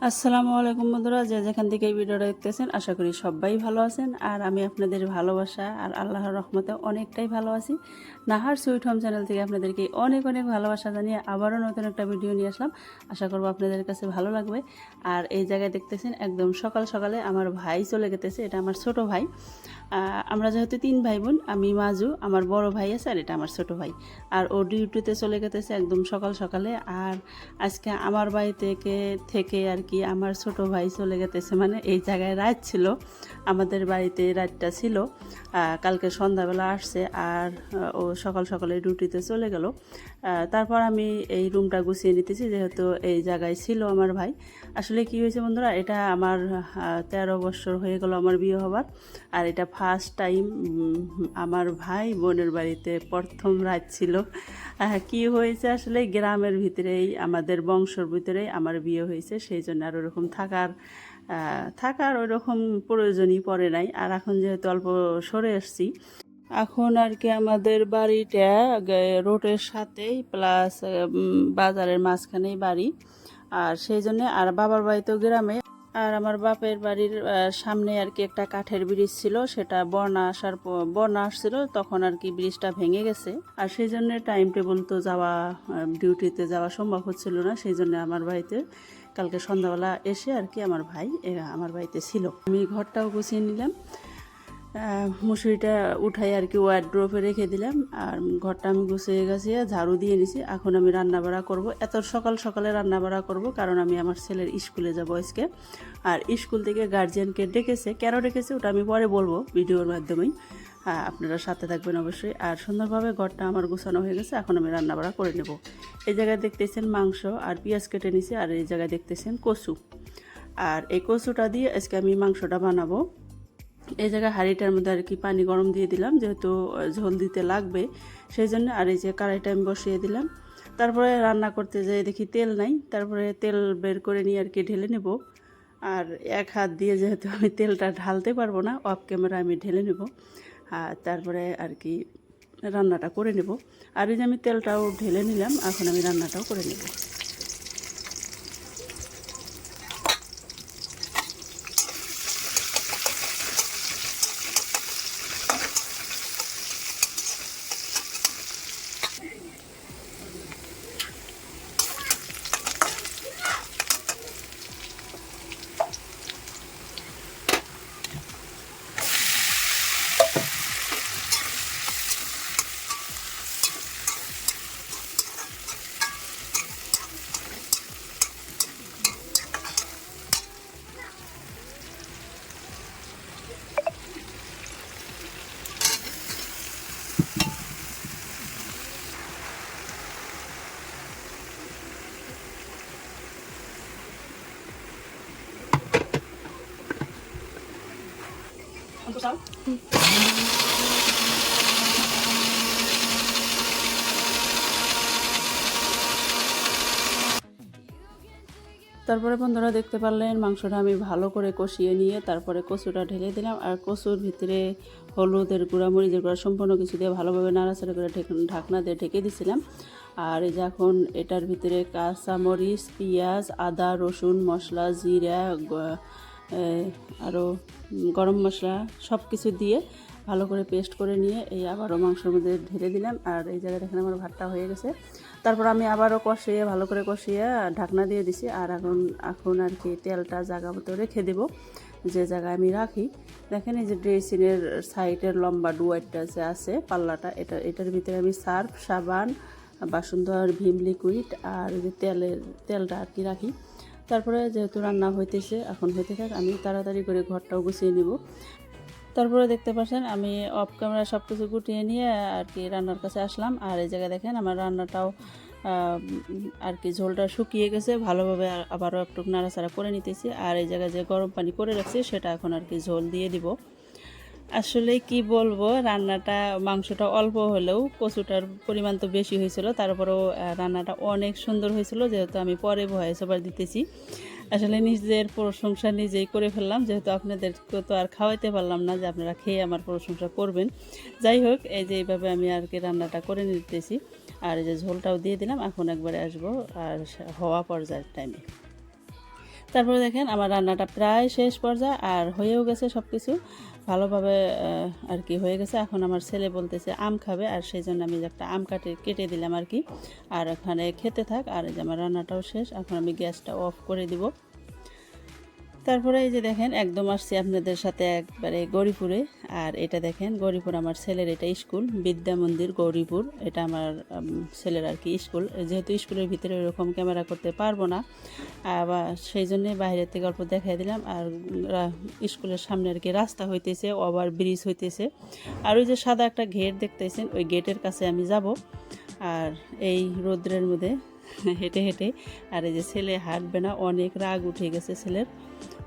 আসসালামু আলাইকুম বন্ধুরা, যে যেখান থেকে এই ভিডিওটা দেখতেছেন আশা করি সবাই ভালো আছেন। আর আমি আপনাদের ভালোবাসা আর আল্লাহর রহমতে অনেকটাই ভালো আছি। নাহার সুইট হোম চ্যানেল থেকে আপনাদেরকে অনেক অনেক ভালোবাসা জানিয়ে আবারও নতুন একটা ভিডিও নিয়ে আসলাম। আশা করব আপনাদের কাছে ভালো লাগবে। আর এই জায়গায় দেখতেছেন একদম সকাল সকালে আমার ভাই চলে গেতেছে, এটা আমার ছোট ভাই। আমরা যেহেতু 3 ভাই বোন, আমি মাজু, আমার বড় ভাই আছে, আর এটা আমার ছোট ভাই। আর ও ডিউটিতে চলে গেতেছে একদম সকাল সকালে। আর আজকে আমার বাড়ি থেকে আর কি আমার ছোট ভাই চলে গেতেছে, মানে এই জায়গায় রাত ছিল, আমাদের বাড়িতে রাতটা ছিল। কালকে সন্ধ্যাবেলা আসছে আর ও সকাল সকালে ডিউটিতে চলে গেল। তারপর আমি এই রুমটা গুছিয়ে নিতেছি, যেহেতু এই জায়গায় ছিল আমার ভাই। আসলে কি হয়েছে বন্ধুরা, এটা আমার 13 বছর হয়ে গেল আমার বিয়ে হবার। আর এটা ফার্স্ট টাইম আমার ভাই বোনের বাড়িতে প্রথম রাত ছিল। কি হয়েছে আসলে, গ্রামের ভিতরেই আমাদের বংশর ভিতরেই আমার বিয়ে হয়েছে, সেই জন্য আর ওরকম থাকার ওরকম প্রয়োজনই পড়ে নাই। আর এখন যেহেতু অল্প সরে এসছি, এখন আর কি আমাদের বাড়িটা রোডের সাথেই প্লাস বাজারের মাঝখানেই বাড়ি। আর সেই জন্য, আর বাবার বাড়ি তো গ্রামে। আর আমার বাপের বাড়ির সামনে আর কি একটা কাঠের ব্রিজ ছিল, সেটা বন্যা আসছিল তখন আর কি ব্রিজটা ভেঙে গেছে। আর সেই জন্য টাইম টেবিল তো ডিউটিতে যাওয়া সম্ভব হচ্ছিল না, সেই জন্য আমার বাড়িতে কালকে সন্ধ্যাবেলা এসে আর কি আমার ভাই আমার বাড়িতে ছিল। আমি ঘরটাও গুছিয়ে নিলাম, মুসুরিটা উঠাই আর কি ওয়ার্ড্রোপে রেখে দিলাম। আর ঘরটা আমি গুছিয়ে গাছিয়ে ঝাড়ু দিয়ে নিছি। এখন আমি রান্নাবাড়া করব, এত সকাল সকালে রান্নাবাড়া করব কারণ আমি আমার ছেলের স্কুলে যাব আজকে। আর স্কুল থেকে গার্জিয়ানকে ডেকেছে, কেন ডেকেছে ওটা আমি পরে বলবো ভিডিওর মাধ্যমেই। আপনারা সাথে থাকবেন অবশ্যই। আর সুন্দরভাবে ঘরটা আমার গুছানো হয়ে গেছে, এখন আমি রান্নাবাড়া করে নেব। এই জায়গায় দেখতেছেন মাংস আর পেঁয়াজ কেটে নিছি, আর এই জায়গায় দেখতেছেন কচু। আর এই কচুটা দিয়ে আজকে আমি মাংসটা বানাবো। এই জায়গায় হাঁড়িটার মধ্যে আর কি পানি গরম দিয়ে দিলাম, যেহেতু ঝোল দিতে লাগবে সেই জন্য। আর এই যে কড়াইটা আমি বসিয়ে দিলাম। তারপরে রান্না করতে যাই দেখি তেল নাই, তারপরে তেল বের করে নিয়ে আর কি ঢেলে নেব। আর এক হাত দিয়ে যেহেতু আমি তেলটা ঢালতে পারবো না, অফ ক্যামেরা আমি ঢেলে নেব। আর তারপরে আর কি রান্নাটা করে নেব। আর এই যে আমি তেলটাও ঢেলে নিলাম, এখন আমি রান্নাটাও করে নেব। তারপরে বন্ধুরা দেখতে পারলেন মাংসটা আমি ভালো করে কষিয়ে নিয়ে তারপরে কচুটা ঢেলে দিলাম। আর কচুর ভিতরে হলুদের গুঁড়া, মরিচের গুঁড়া সম্পূর্ণ কিছু দিয়ে ভালোভাবে নাড়াচাড়া করে ঢাকনা দিয়ে ঢেকে দিয়েছিলাম। আর এই যে এখন এটার ভিতরে কাঁচামরিচ, পেঁয়াজ, আদা, রসুন, মশলা, জিরা, আরও গরম মশলা সব কিছু দিয়ে ভালো করে পেস্ট করে নিয়ে এই আবারও মাংসের মধ্যে ঢেলে দিলাম। আর এই জায়গায় দেখেন আমার ভাতটা হয়ে গেছে। তারপর আমি আবারও ভালো করে কষিয়ে ঢাকনা দিয়ে দিছি। আর এখন আর কি তেলটা জায়গা মতো রেখে দেবো, যে জায়গায় আমি রাখি। দেখেন এই যে ড্রেসিনের সাইডের লম্বা ডুয়ারটা যে আছে পাল্লাটা, এটার ভিতরে আমি সার্ফ, সাবান, বাসনধোয়ার ভীম লিকুইড আর যে তেলটা আর কি রাখি। তারপরে যেহেতু রান্না হইতেছে, এখন হইতে থাক, আমি তাড়াতাড়ি করে ঘরটাও গুছিয়ে নিব। তারপরে দেখতে পাচ্ছেন আমি অফ ক্যামেরা সব কিছু গুটিয়ে নিয়ে আর কি রান্নার কাছে আসলাম। আর এই জায়গায় দেখেন আমার রান্নাটাও আর কি ঝোলটা শুকিয়ে গেছে, ভালোভাবে আবারও একটু নাড়াচাড়া করে নিতেছি। আর এই জায়গায় যে গরম পানি করে রাখছি সেটা এখন আর কি ঝোল দিয়ে দিব। আসলে কি বলবো, মাংসটা অল্প হলেও কচুটার পরিমাণ তো বেশি হয়েছিল, তারপরেও রান্নাটা অনেক সুন্দর হয়েছিল। যেহেতু আমি পরে ভয়েস ওভার দিতেছি, আসলে নিজের প্রশংসা নিজেই করে ফেললাম, যেহেতু আপনাদেরকে তো আর খাওয়াইতে পারলাম না যে আপনারা খেয়ে আমার প্রশংসা করবেন। যাই হোক, এই যে এইভাবে আমি আর কি রান্নাটা করে নিতেছি। আর এই যে ঝোলটাও দিয়ে দিলাম, এখন একবারে আসবো আর হওয়া পর্যায়ের টাইমে। তারপরে দেখেন আমার রান্নাটা প্রায় শেষ পর্যায়ে আর হয়েও গেছে সব কিছু ভালোভাবে আর কি হয়ে গেছে। এখন আমার ছেলে বলতেছে আম খাবে, আর সেই জন্য আমি একটা আম কেটে দিলাম আর কি। আর ওখানে খেতে থাক, আর এই যে আমার রান্নাটাও শেষ। এখন আমি গ্যাসটা অফ করে দিব। তারপরে এই যে দেখেন একদম আসছি আপনাদের সাথে একবারে গৌরীপুরে। আর এটা দেখেন গৌরীপুর আমার ছেলের, এটা স্কুল বিদ্যা মন্দির গৌরীপুর, এটা আমার ছেলের আর কি স্কুল। যেহেতু স্কুলের ভিতরে ওরকম ক্যামেরা করতে পারবো না, আবার সেই জন্যে বাইরের থেকে অল্প দেখাই দিলাম। আর স্কুলের সামনে আর কি রাস্তা হইতেছে, ওভার ব্রিজ হইতেছে। আর ওই যে সাদা একটা গেট দেখতেছেন, ওই গেটের কাছে আমি যাব। আর এই রৌদ্রের মধ্যে হেঁটে হেঁটে, আর এই যে ছেলে হাঁটবে না, অনেক রাগ উঠে গেছে ছেলের।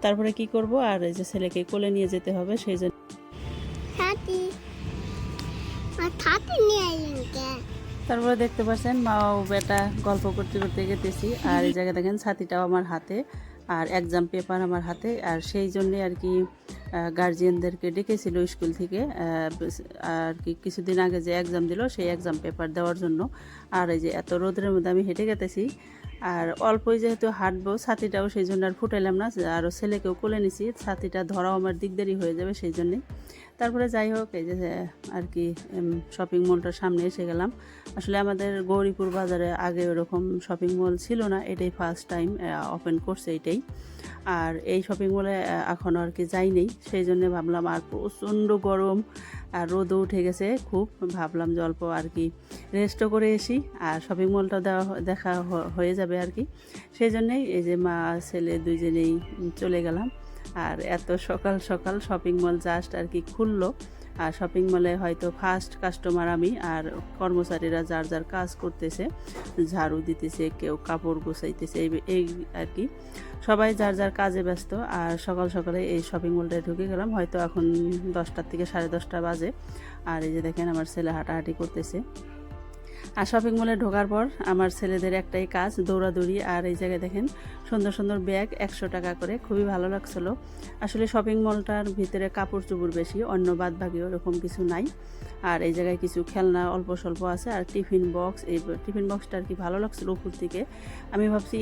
তারপরে কি করব, আর এই যে ছেলেকে কোলে নিয়ে যেতে হবে, সেই জন্য তারপরে দেখতে পাচ্ছেন মা ও বেটা গল্প করতে করতে গেতেছি। আর এই জায়গায় দেখেন ছাতিটাও আমার হাতে, আর এক্সাম পেপার আমার হাতে। আর সেই জন্যে আর কি গার্জিয়ানদেরকে ডেকেছিল স্কুল থেকে আর কি কিছুদিন আগে যে এক্সাম দিল সেই এক্সাম পেপার দেওয়ার জন্য। আর এই যে এত রোদের মধ্যে আমি হেঁটে গেতেছি, আর অল্পই যেহেতু হাঁটবো, ছাতিটাও সেই জন্য আর ফুটাইলাম না। আরও ছেলেকেও কোলে নিছি, ছাতিটা ধরাও আমার দিকদারি হয়ে যাবে সেই জন্যে। তারপরে যাই হোক, এই যে আর কি শপিং মলটার সামনে এসে গেলাম। আসলে আমাদের গৌরীপুর বাজারে আগে ওরকম শপিং মল ছিল না, এটাই ফার্স্ট টাইম ওপেন করছে এটাই। আর এই শপিং মলে এখনও আর কি যাইনি, সেই জন্য ভাবলাম, আর প্রচণ্ড গরম আর রোদও উঠে গেছে খুব, ভাবলাম যে অল্প আর কি রেস্টও করে এসি, আর শপিং মলটা দেখা হয়ে যাবে আর কি। সেই জন্যেই এই যে মা ছেলে দুইজনেই চলে গেলাম। আর এত সকাল সকাল শপিং মল জাস্ট আর কি খুললো। আর শপিং মলে হয়তো ফার্স্ট কাস্টমার আমি, আর কর্মচারীরা যার যার কাজ করতেছে, ঝাড়ু দিতেছে, কেউ কাপড় গোছাইতেছে, এই আর কি সবাই যার যার কাজে ব্যস্ত। আর সকাল সকালে এই শপিং মলটায় ঢুকে গেলাম, হয়তো এখন 10টার থেকে 10:30 বাজে। আর এই যে দেখেন আমার ছেলে হাঁটাহাঁটি করতেছে। আর শপিং মলে ঢোকার পর আমার ছেলেদের একটাই কাজ, দৌড়াদৌড়ি। আর এই জায়গায় দেখেন সুন্দর সুন্দর ব্যাগ 100 টাকা করে, খুবই ভালো লাগছিলো। আসলে শপিং মলটার ভিতরে কাপড় চোপড় বেশি, অন্য বাদ বাকি ওরকম কিছু নাই। আর এই জায়গায় কিছু খেলনা অল্প স্বল্প আছে, আর টিফিন বক্স, এই টিফিন বক্সটা আর কি ভালো লাগছিলো উপর থেকে। আমি ভাবছি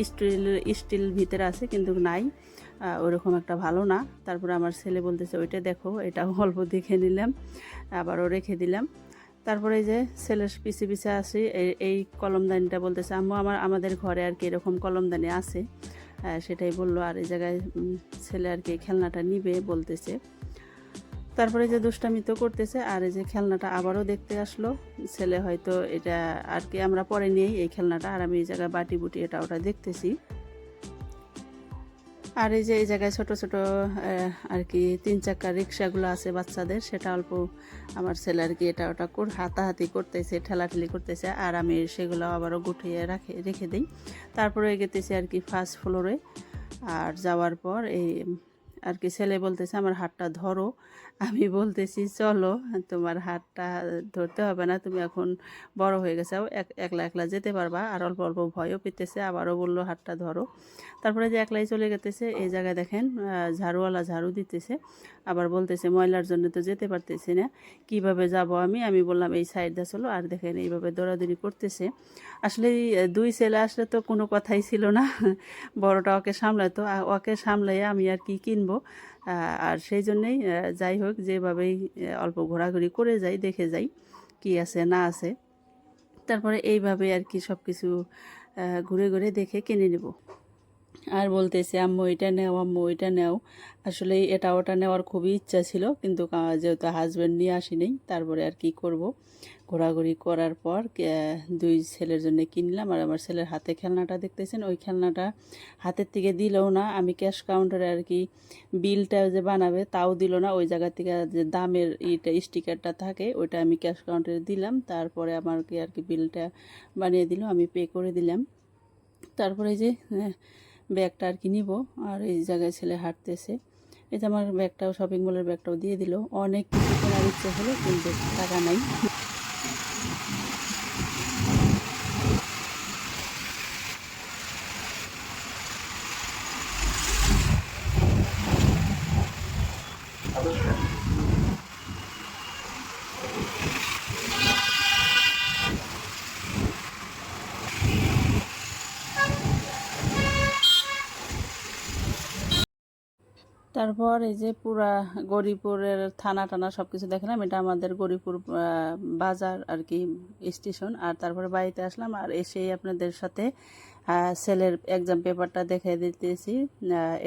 স্টিল ভিতরে আছে, কিন্তু নাই, ওরকম একটা ভালো না। তারপরে আমার ছেলে বলতেছে ওইটা দেখো, এটাও অল্প দেখে নিলাম, আবারও রেখে দিলাম। তারপরে এই যে ছেলের পিছে পিছে আসি, এই কলমদানিটা বলতেছে আম্মু আমাদের ঘরে আর কি এরকম কলমদানি আছে, সেটাই বললো। আর এই জায়গায় ছেলে আর কি খেলনাটা নিবে বলতেছে। তারপরে যে দুষ্টামি তো করতেছে, আর এই যে খেলনাটা আবারও দেখতে আসলো ছেলে, হয়তো এটা আর কি আমরা পরে নিয়েই এই খেলনাটা। আর আমি এই জায়গায় বাটি বুটি এটা ওটা দেখতেছি। আর এই যে এই জায়গায় ছোট ছোট আর কি 3 চাকার রিক্সাগুলো আছে বাচ্চাদের, সেটা অল্প আমার ছেলে আর কি এটা ওটা হাতাহাতি করতেছে, ঠেলাঠেলি করতেছে। আর আমি সেগুলো আবারও গুটিয়ে রেখে দিই। তারপরে গেতেছি আর কি ফার্স্ট ফ্লোরে। আর যাওয়ার পর এই আর কি ছেলে বলতেছে আমার হাতটা ধরো, আমি বলতেছি চলো, তোমার হাতটা ধরতে হবে না, তুমি এখন বড় হয়ে গেছো, একলা একলা যেতে পারবা। আর অল্প অল্প ভয়ও পেতেছে, আবারও বললো হাতটা ধরো। তারপরে যে একলাই চলে গেতেছে। এই জায়গায় দেখেন ঝাড়ুওয়ালা ঝাড়ু দিতেছে, আবার বলতেছে ময়লার জন্য তো যেতে পারতেছি না, কিভাবে যাব আমি বললাম এই সাইডটা চলো। আর দেখেন এইভাবে দৌড়াদৌড়ি করতেছে। আসলে 2 ছেলে আসলে তো কোনো কথাই ছিল না, বড়টা ওকে সামলাতো, ওকে সামলাই আমি আর কি কিনবো। আর সেই জন্যেই যাই হোক যেভাবেই অল্প ঘোরাঘুরি করে যাই, দেখে যাই কি আছে না আছে। তারপরে এইভাবে আর কি সব কিছু ঘুরে ঘুরে দেখে কিনে নেব। আর বলতেছে আম্মু এটা নেও, আম্মু এটা নেও। আসলে এটা ওটা নেওয়ার খুবই ইচ্ছা ছিল, কিন্তু যেহেতু হাজব্যান্ড নিয়ে আসিনি, তারপরে আর কি করব। ঘোরাঘুরি করার পর 2 ছেলের জন্য কিনলাম। আর আমার ছেলের হাতে খেলনাটা দেখতেছেন, ওই খেলনাটা হাতের থেকে দিলও না। আমি ক্যাশ কাউন্টারে আর কি বিলটা যে বানাবে তাও দিল না, ওই জায়গা থেকে যে দামের স্টিকারটা থাকে ওইটা আমি ক্যাশ কাউন্টারে দিলাম। তারপরে আমাকে আর কি বিলটা বানিয়ে দিল, আমি পে করে দিলাম। তারপরে যে ব্যাগটা আর কি নিব। আর এই জায়গায় ছেলে হাঁটতেছে, এই যে আমার ব্যাগটাও শপিং মলের ব্যাগটাও দিয়ে দিল। অনেক কিছু কেনার ইচ্ছে হলো, কিন্তু টাকা নাই। তারপর এই যে পুরা গৌরীপুরের থানা টানা সব কিছু দেখলাম। এটা আমাদের গৌরীপুর বাজার আর কি স্টেশন। আর তারপরে বাড়িতে আসলাম, আর এসেই আপনাদের সাথে সেলের এক্সাম পেপারটা দেখাই দিতেছি।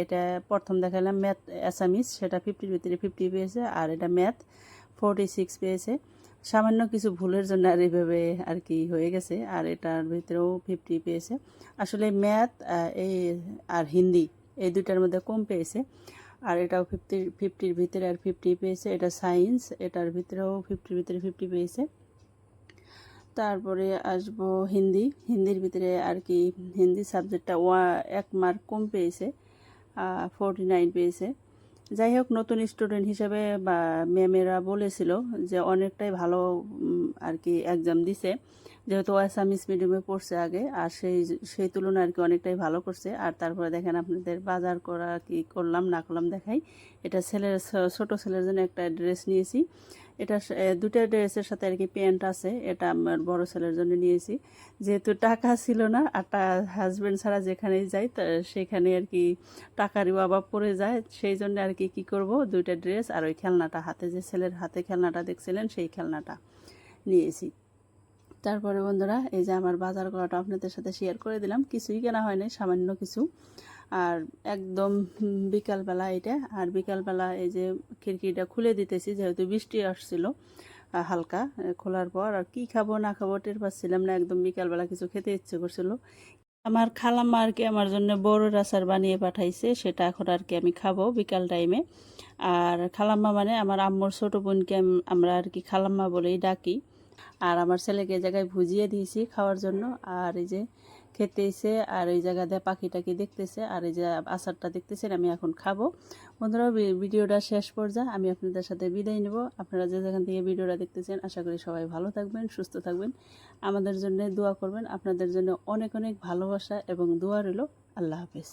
এটা প্রথম দেখালাম ম্যাথ অ্যাসামিস, সেটা 50-র ভিতরে 50 পেয়েছে, আর এটা ম্যাথ 46 পেয়েছে। সামান্য কিছু ভুলের জন্য আর এইভাবে আর কি হয়ে গেছে। আর এটার ভিতরেও 50 পেয়েছে। আসলে ম্যাথ এই আর হিন্দি এই দুইটার মধ্যে কম পেয়েছে। আর এটাও 50-র ভিতরে আর 50 পেয়েছে। এটা সায়েন্স, এটার ভিতরেও 50-র ভিতরে 50 পেয়েছে। তারপরে আসবো হিন্দির ভিতরে আর কি হিন্দি সাবজেক্টটা 1 মার্ক কম পেয়েছে, 49 পেয়েছে। যাই হোক, নতুন স্টুডেন্ট হিসেবে বা ম্যামেরা বলেছিল যে অনেকটাই ভালো আর কি এক্সাম দিছে, যেহেতু আসামিস মিডিয়ামে পড়ছে আগে, আর সেই তুলনায় আর কি অনেকটাই ভালো করছে। আর তারপরে দেখেন আপনাদের বাজার করা কি করলাম না করলাম দেখাই। এটা ছোট ছেলের জন্য একটা ড্রেস নিয়েছি। এটা দুটা ড্রেসের সাথে আর কি প্যান্ট আছে, এটা আমার বড় ছেলের জন্য নিয়েছি। যেহেতু টাকা ছিল না, আর হাজব্যান্ড ছাড়া যেখানেই যাই সেখানে আর কি টাকারই অভাব পড়ে যায়, সেই জন্য আর কি কী করবো, দুইটা ড্রেস আর ওই খেলনাটা, হাতে যে ছেলের হাতে খেলনাটা দেখছিলেন সেই খেলনাটা নিয়েছি। তারপরে বন্ধুরা এই যে আমার বাজার করাটা আপনাদের সাথে শেয়ার করে দিলাম। কিছুই কেনা হয়নি, সামান্য কিছু। আর একদম বিকালবেলা এটা, আর বিকালবেলা এই যে খিড়কিটা খুলে দিতেছি যেহেতু বৃষ্টি আসছিল হালকা। খোলার পর আর কি খাবো না খাবো টের পাচ্ছিলাম না, একদম বিকালবেলা কিছু খেতে ইচ্ছে করছিল। আমার খালাম্মা আর কি আমার জন্য বড়র আচার বানিয়ে পাঠাইছে, সেটা এখন আর কি আমি খাবো বিকাল টাইমে। আর খালাম্মা মানে আমার আম্মুর ছোটো বোনকে আমরা আর কি খালাম্মা বলেই ডাকি। আর আমার ছেলেকে এই জায়গায় ভুজিয়ে দিয়েছি খাওয়ার জন্য। আর এই যে খেতেইছে, আর এই জায়গাতে পাখিটাকে দেখতেছে, আর এই যে আচারটা দেখতেছেন আমি এখন খাবো। বন্ধুরা ভিডিওটা শেষ পর্যায়ে আমি আপনাদের সাথে বিদায় নেব। আপনারা যে যেখান থেকে ভিডিওটা দেখতেছেন আশা করি সবাই ভালো থাকবেন, সুস্থ থাকবেন, আমাদের জন্য দোয়া করবেন। আপনাদের জন্য অনেক অনেক ভালোবাসা এবং দোয়া রইল। আল্লাহ হাফেজ।